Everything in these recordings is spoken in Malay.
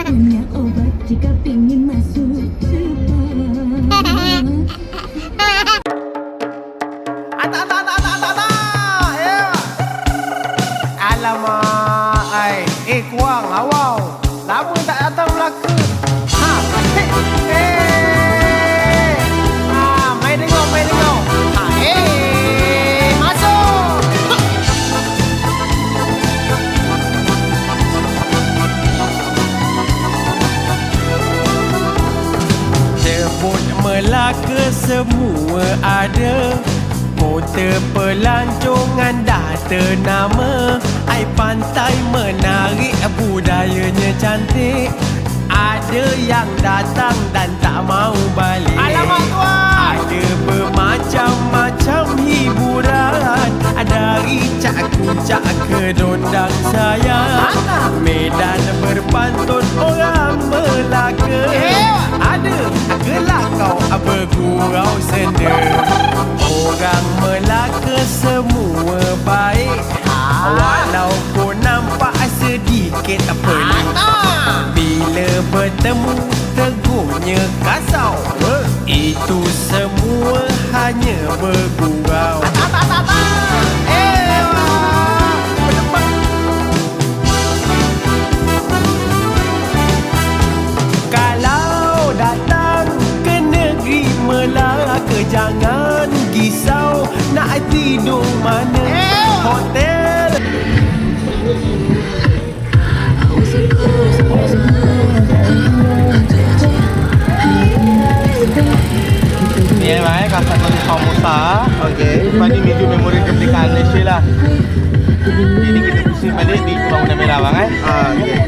punya obat jika pingin masuk Alamak, kurang awal. Lama tak datang Melaka. Main dengar. Masuk. Sebut Melaka semua ada. Kota pelancongan dah ternama. Ai pantai menarik, budayanya cantik. Ada yang datang dan tak mau balik. Alamak tuan. Ada bermacam-macam hiburan. Dari cak-kucak ke dondang sayang. Medan berpantun orang Melaka. Ada gelakau bergurau senda. Orang Melaka semua baik. Walau kau nampak sedikit pelik. Bila bertemu tegurnya kasau. Itu semua hanya bergurau. Kalau datang ke negeri Melaka, jangan risau nak tidur mana. Hotel ni lah kakak Tony Musa. Okey. Lepas ni menuju memori kemerdekaan Malaysia lah. Ini kita pusing balik di Bangunan Merah bang okey.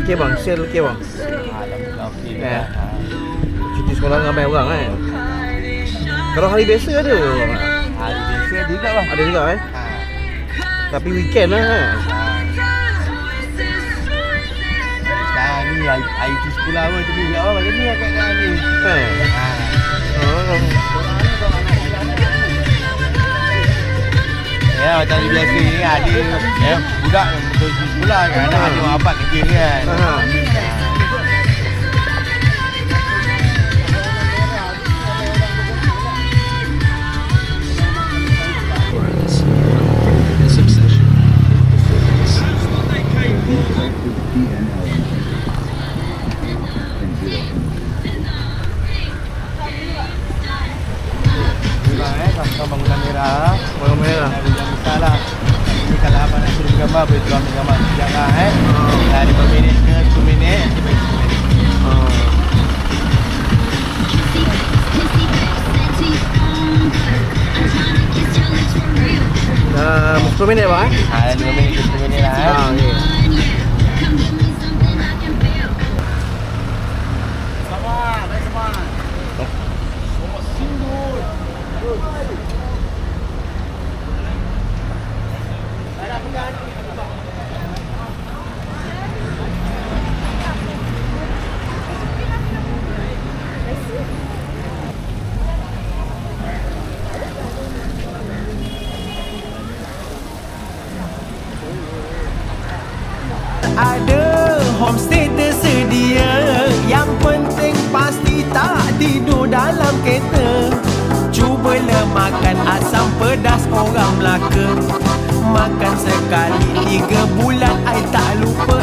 Okey bang, sale okey bang. Alhamdulillah okey. Cuti sekolah ramai orang kan. Kalau hari biasa ada bang. Hari biasa ada juga bang. Ada juga Tapi weekend lah. Sekarang ni IT sekolah pun tu juga macam ni kat ni. Ya macam biasa ni ada budak betul sekolah kan ada mak bapak kerja kan. Bangunan Merah. Bangunan Merah. Yang besar lah. Ini kalau abang nak suruh gambar, boleh turun gambar sekejap lah Dah 5 minit ke 10 minit nanti bagi 10 minit. Dah 10 minit bang 5 minit ke 10 minit lah okay. Ada homestay tersedia. Yang penting pasti tak tidur dalam kereta. Cubalah makan asam pedas orang Melaka. Makan sekali 3 bulan I tak lupa.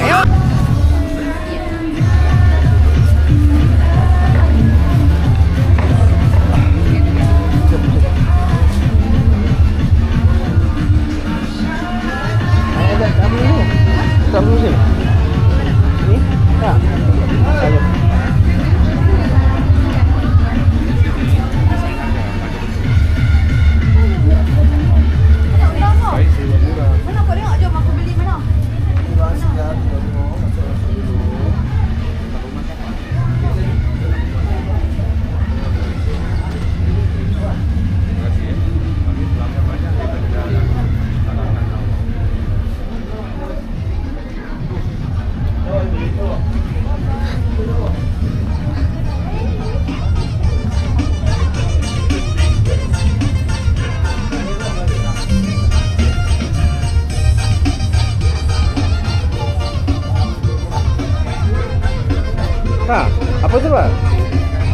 Apa tu bang?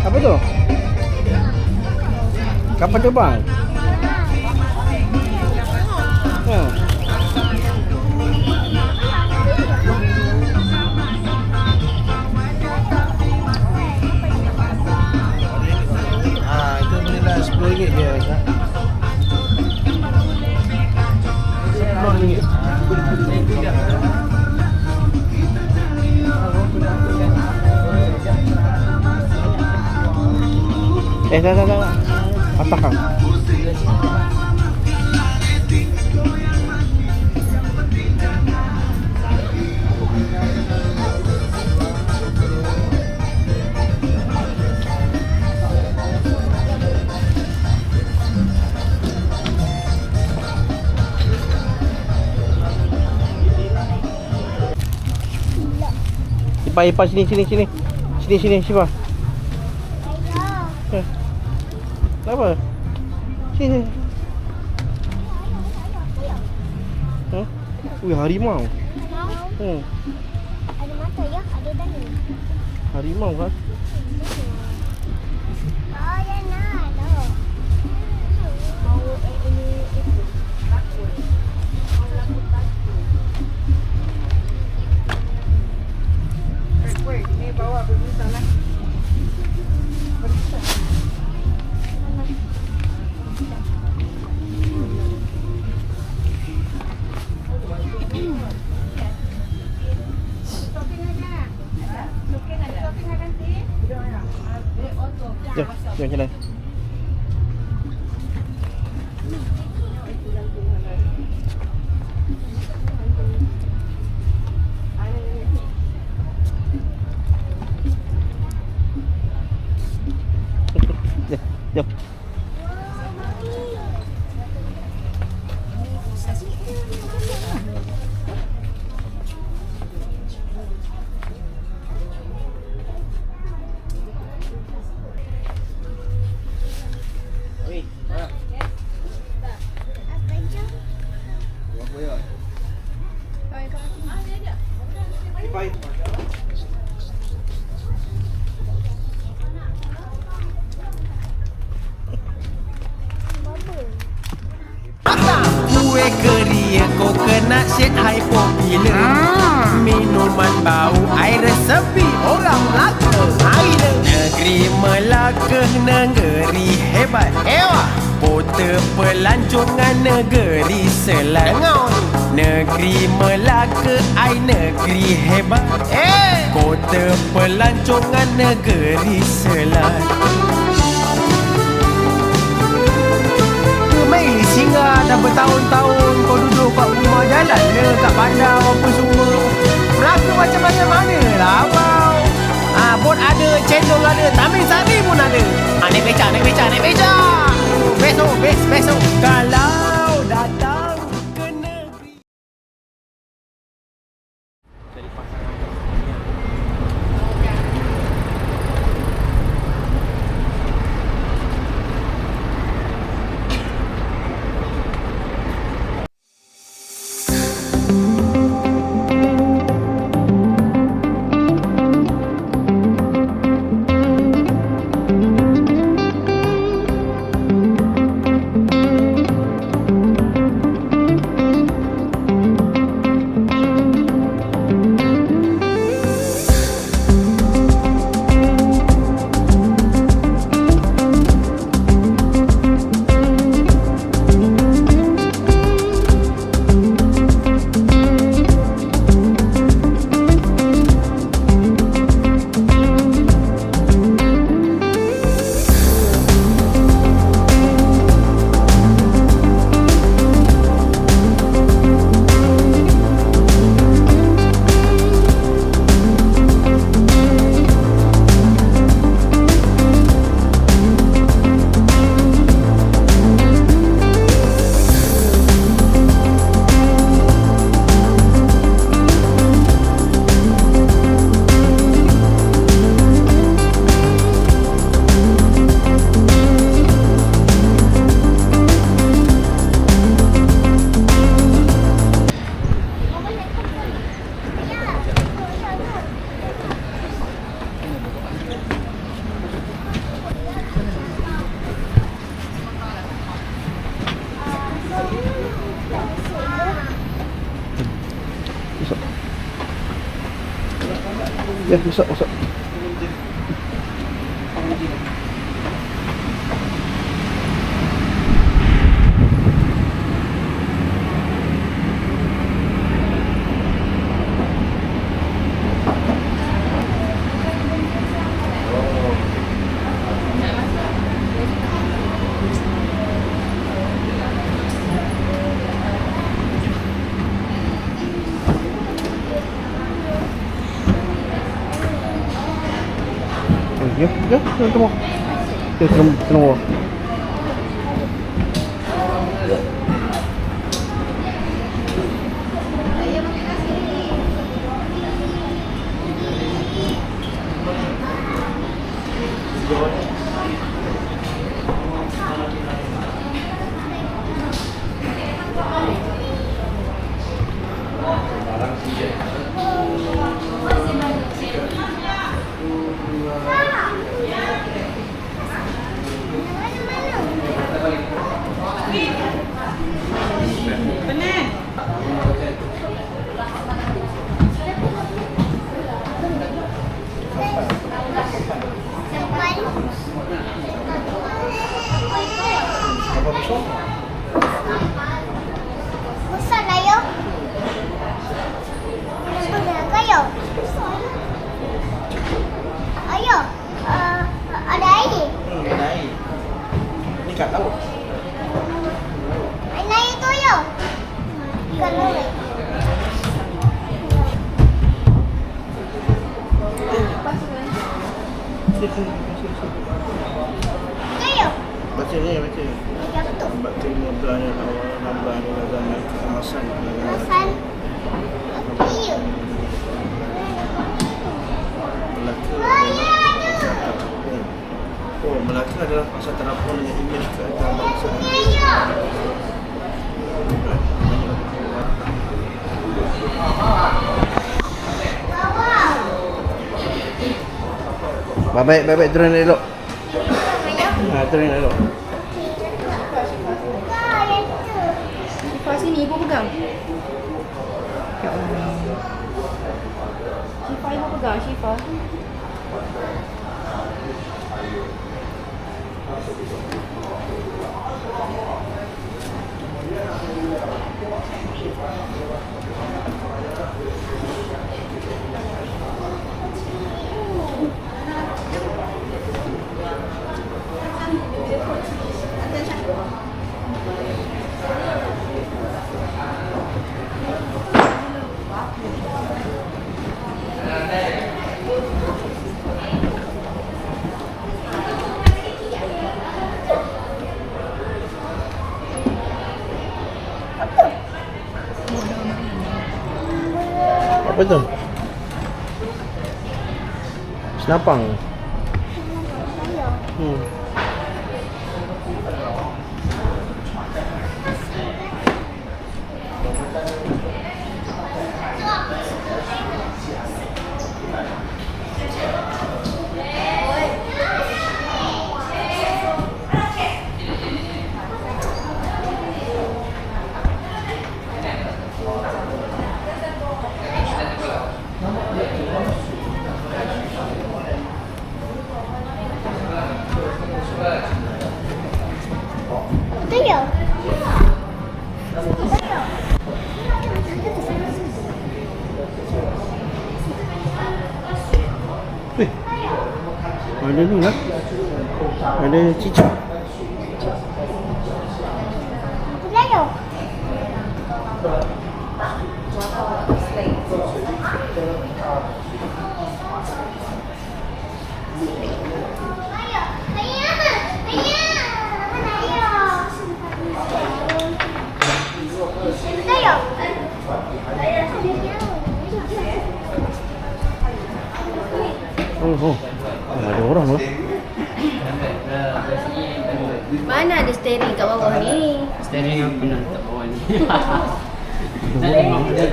Apa tu? Kapal terbang? Itu belilah RM10 dia. RM10. Dah. Patah kan? Ipa sini. Sini Syifa. Kenapa? Sini. Wih, harimau. Ada mata ya, ada dahi. Harimau kan? Oh ya nak. Mau ini itu. Ini bawa pergi sana. Jom jalan. Jom. Kue kering kokonat shake hai popular. Minuman bau air sepi orang Melaka. Negeri Melaka negeri hebat. Kota pelancongan negeri Selangor. Negeri Melaka ai negeri hebat. Kota pelancongan negeri Selangor. Mei singgah dah bertahun-tahun kau duduk kat rumah jalan le kat bandar apa semua. Melaka macam mana lah abang. Bot ada, cendol ada, Tamin Sari pun ada. Naik beca. Besok. Kalau datang ke negeri. Ya, masuk. Ya, tunggu. Ya, tunggu. Besar lah yo. Besar kayo. Ayo. Ada air. Naik. Ni kat tahu. Air itu yo. Kalau kayo. Baca ni, baca. Apa tu? Baca ni belanja awal nambah ni zaman kemasan. Pesan. Iyo. Oh, Melaka adalah pasal terapun dengan imej keagamaan bangsa. Baik, turun elok. Turun elok. Syifa sini, ibu pegang. Syifa, ibu pegang, Syifa. Apa tu? Senapang. Kayo. Ada ni lah. Ada cicak. Kayo. Oh. Ada orang lah. Mana ada steering kat bawah ni? Steering apa nak letak bawah ni? Nak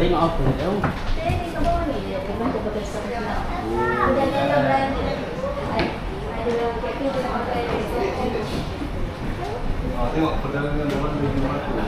tengok apa tu? Steering kat bawah ni. Memang tu betul sangat. Ada berani. Ada kereta tu pakai. Tengok perjalanan orang menuju mana.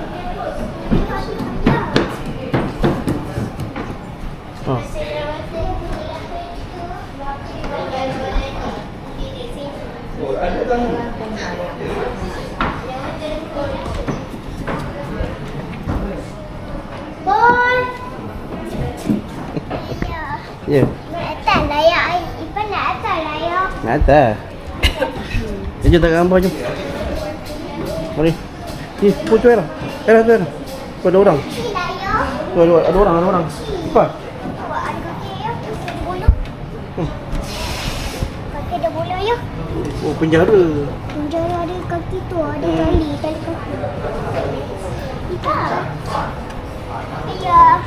Ya. Nak atas layak. Ipan nak atas layak. Nak atas. Jom tak gambar jom. Mari. Ni, pun cuai lah. Tu lah. Tu ada orang. Si layak. Tu ada orang. Cepat. Awak ada kaki ya. Bulu. Kaki ada bulu ya. Oh, penjara. Penjara ada kaki tu. Ada tali kaki. Ikan. Ya.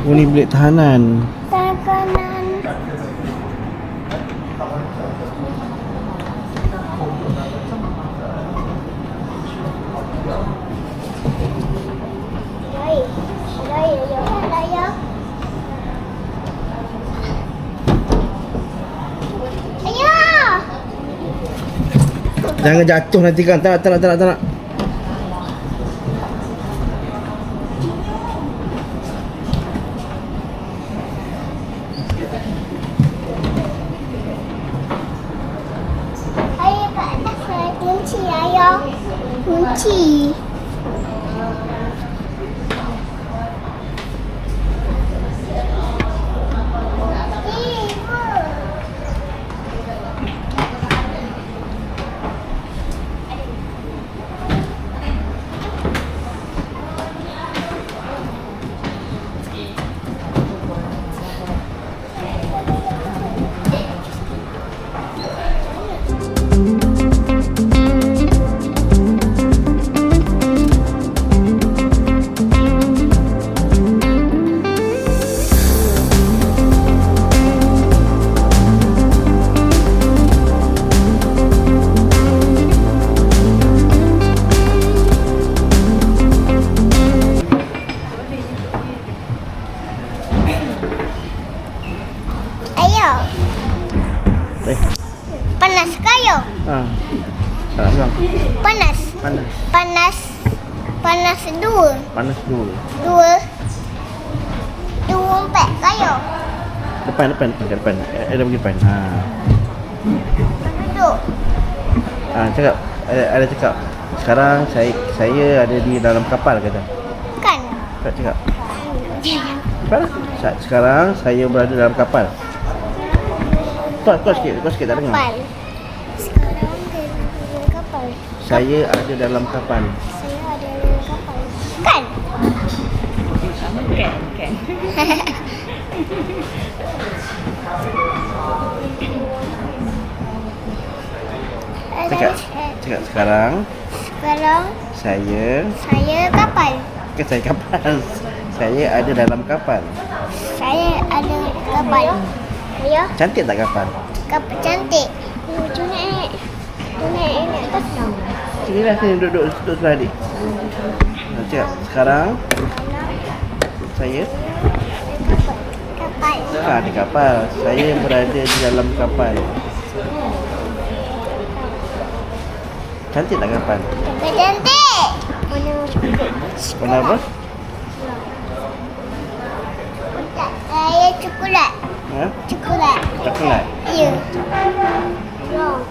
Oh, ni bilik tahanan. Takanan. Layak. Ayah. Jangan jatuh nanti kan. Tak nak. Ayah kat atas saya kunci ayah. Kunci. Ayah. Panas kayo. Tak bilang. Panas. Panas dua. Panas dulu. Dua empat kayo. Depan. Ada pergi depan. Duduk. Cakap. Ada cakap. Sekarang saya ada di dalam kapal kata. Kan? Tak cakap. Cepat. Sekarang saya berada dalam kapal. Kau sikit tak dengar. Kapal. Sekarang dalam kapal. Saya ada dalam kapal. Saya ada dalam kapal. Kan? Kan. Cakap sekarang saya kapal. Bukan saya kapal. Saya ada dalam kapal. Saya ada kapal. Ya, Cantik tak kapal? kapal cantik. Tu naik atas. Sinilah sini duduk sebelah adik. Cakap sekarang saya Kapal. di kapal. Saya berada di dalam kapal. Cantik tak kapal? Kapal cantik. Warna apa? Saya coklat. Ha? Coklat. Coklat. Ya. Long.